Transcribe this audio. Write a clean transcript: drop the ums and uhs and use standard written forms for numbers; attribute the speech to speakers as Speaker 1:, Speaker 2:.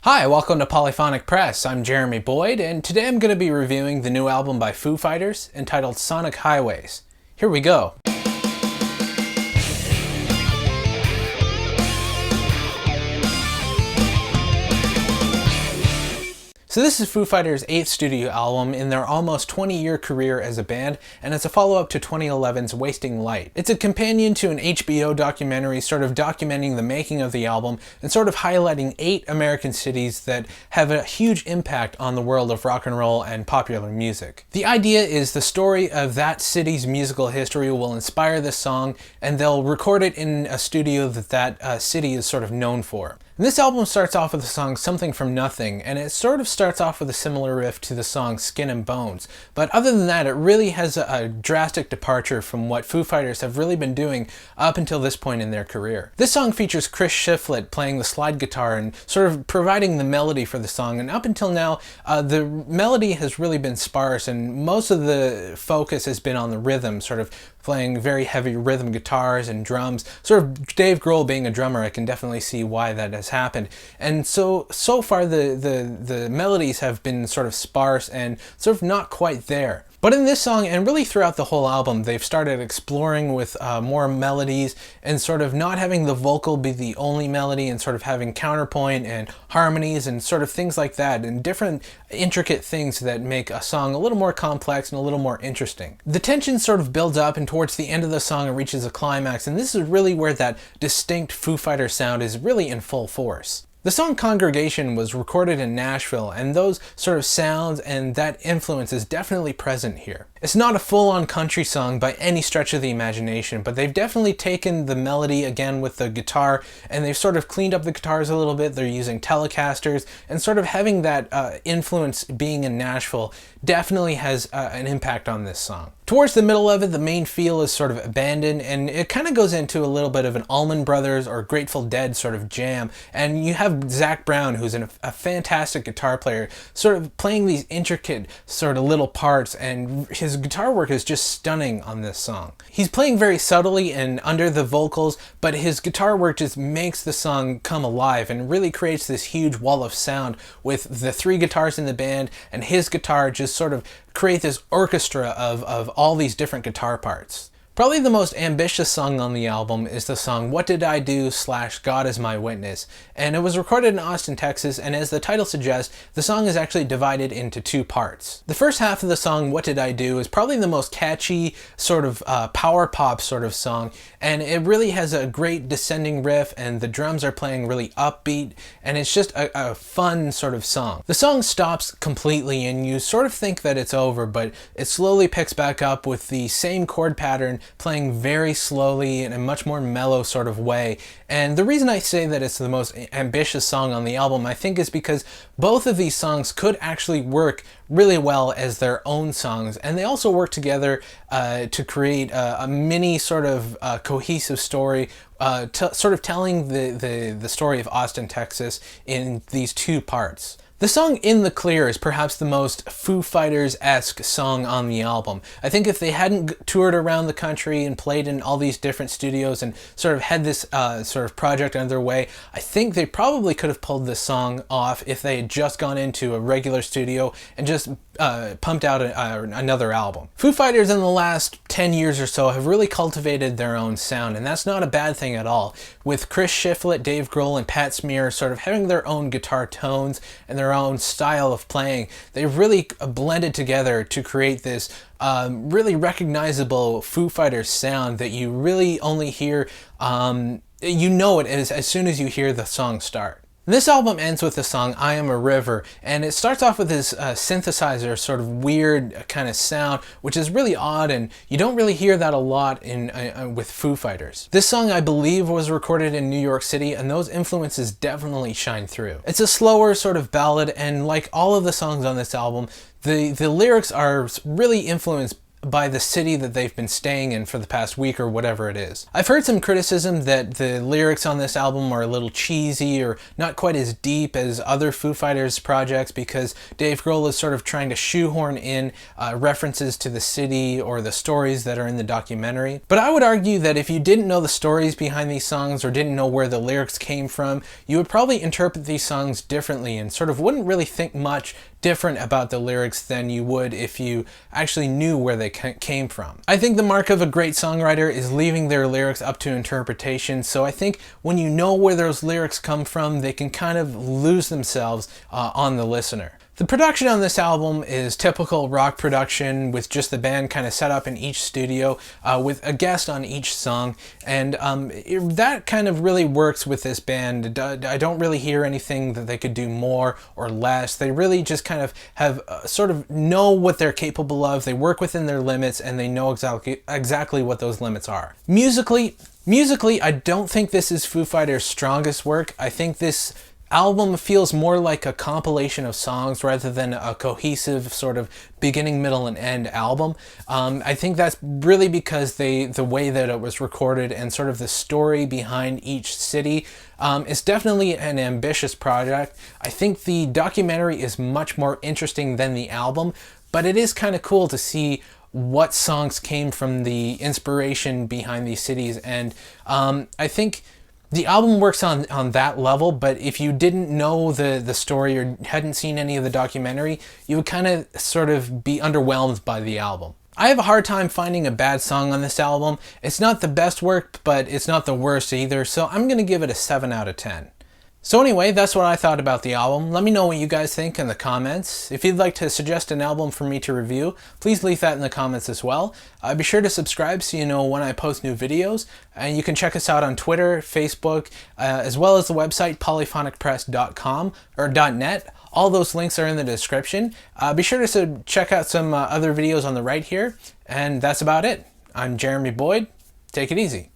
Speaker 1: Hi, welcome to Polyphonic Press. I'm Jeremy Boyd, and today I'm going to be reviewing the new album by Foo Fighters entitled Sonic Highways. Here we go. So this is Foo Fighters' 8th studio album in their almost 20-year career as a band, and it's a follow-up to 2011's Wasting Light. It's a companion to an HBO documentary sort of documenting the making of the album and sort of highlighting 8 American cities that have a huge impact on the world of rock and roll and popular music. The idea is the story of that city's musical history will inspire this song, and they'll record it in a studio that city is sort of known for. And this album starts off with the song Something From Nothing, and it sort of starts off with a similar riff to the song Skin and Bones. But other than that, it really has a drastic departure from what Foo Fighters have really been doing up until this point in their career. This song features Chris Shiflett playing the slide guitar and sort of providing the melody for the song, and up until now, the melody has really been sparse, and most of the focus has been on the rhythm, sort of playing very heavy rhythm guitars and drums. Sort of Dave Grohl being a drummer, I can definitely see why that has happened. And so far the melodies have been sort of sparse and sort of not quite there. But in this song, and really throughout the whole album, they've started exploring with more melodies and sort of not having the vocal be the only melody and sort of having counterpoint and harmonies and sort of things like that and different intricate things that make a song a little more complex and a little more interesting. The tension sort of builds up, and towards the end of the song it reaches a climax, and this is really where that distinct Foo Fighters sound is really in full force. The song Congregation was recorded in Nashville, and those sort of sounds and that influence is definitely present here. It's not a full-on country song by any stretch of the imagination, but they've definitely taken the melody again with the guitar, and they've sort of cleaned up the guitars a little bit. They're using Telecasters, and sort of having that influence being in Nashville definitely has an impact on this song. Towards the middle of it, the main feel is sort of abandoned, and it kind of goes into a little bit of an Allman Brothers or Grateful Dead sort of jam, and you have Zach Brown, who's a fantastic guitar player, sort of playing these intricate sort of little parts, and his guitar work is just stunning on this song. He's playing very subtly and under the vocals, but his guitar work just makes the song come alive and really creates this huge wall of sound with the 3 guitars in the band, and his guitar just sort of create this orchestra of all these different guitar parts. Probably the most ambitious song on the album is the song What Did I Do / God Is My Witness, and it was recorded in Austin, Texas, and as the title suggests, the song is actually divided into 2 parts. The first half of the song What Did I Do is probably the most catchy sort of power pop sort of song, and it really has a great descending riff, and the drums are playing really upbeat, and it's just a fun sort of song. The song stops completely and you sort of think that it's over, but it slowly picks back up with the same chord pattern playing very slowly in a much more mellow sort of way. And the reason I say that it's the most ambitious song on the album, I think, is because both of these songs could actually work really well as their own songs, and they also work together to create a mini sort of cohesive story, sort of telling the story of Austin, Texas in these 2 parts. The song In the Clear is perhaps the most Foo Fighters-esque song on the album. I think if they hadn't toured around the country and played in all these different studios and sort of had this sort of project underway, I think they probably could have pulled this song off if they had just gone into a regular studio and just pumped out another album. Foo Fighters in the last 10 years or so have really cultivated their own sound, and that's not a bad thing at all. With Chris Shiflett, Dave Grohl, and Pat Smear sort of having their own guitar tones and their own style of playing, they've really blended together to create this really recognizable Foo Fighters sound that you really only hear, you know it as soon as you hear the song start. This album ends with the song I Am a River, and it starts off with this synthesizer sort of weird kind of sound, which is really odd, and you don't really hear that a lot with Foo Fighters. This song, I believe, was recorded in New York City, and those influences definitely shine through. It's a slower sort of ballad, and like all of the songs on this album, the lyrics are really influenced by the city that they've been staying in for the past week or whatever it is. I've heard some criticism that the lyrics on this album are a little cheesy or not quite as deep as other Foo Fighters projects because Dave Grohl is sort of trying to shoehorn in references to the city or the stories that are in the documentary. But I would argue that if you didn't know the stories behind these songs or didn't know where the lyrics came from, you would probably interpret these songs differently and sort of wouldn't really think much different about the lyrics than you would if you actually knew where they came from. I think the mark of a great songwriter is leaving their lyrics up to interpretation, so I think when you know where those lyrics come from, they can kind of lose themselves on the listener. The production on this album is typical rock production with just the band kind of set up in each studio with a guest on each song, and that kind of really works with this band. I don't really hear anything that they could do more or less. They really just kind of have sort of know what they're capable of. They work within their limits and they know exactly what those limits are. Musically, I don't think this is Foo Fighters' strongest work. I think this album feels more like a compilation of songs rather than a cohesive sort of beginning, middle, and end album. I think that's really because the way that it was recorded and sort of the story behind each city is definitely an ambitious project. I think the documentary is much more interesting than the album, but it is kind of cool to see what songs came from the inspiration behind these cities, and I think the album works on that level, but if you didn't know the story or hadn't seen any of the documentary, you would kind of sort of be underwhelmed by the album. I have a hard time finding a bad song on this album. It's not the best work, but it's not the worst either, so I'm going to give it a 7 out of 10. So anyway, that's what I thought about the album. Let me know what you guys think in the comments. If you'd like to suggest an album for me to review, please leave that in the comments as well. Be sure to subscribe so you know when I post new videos. And you can check us out on Twitter, Facebook, as well as the website polyphonicpress.com or .net. All those links are in the description. Be sure to check out some other videos on the right here. And that's about it. I'm Jeremy Boyd. Take it easy.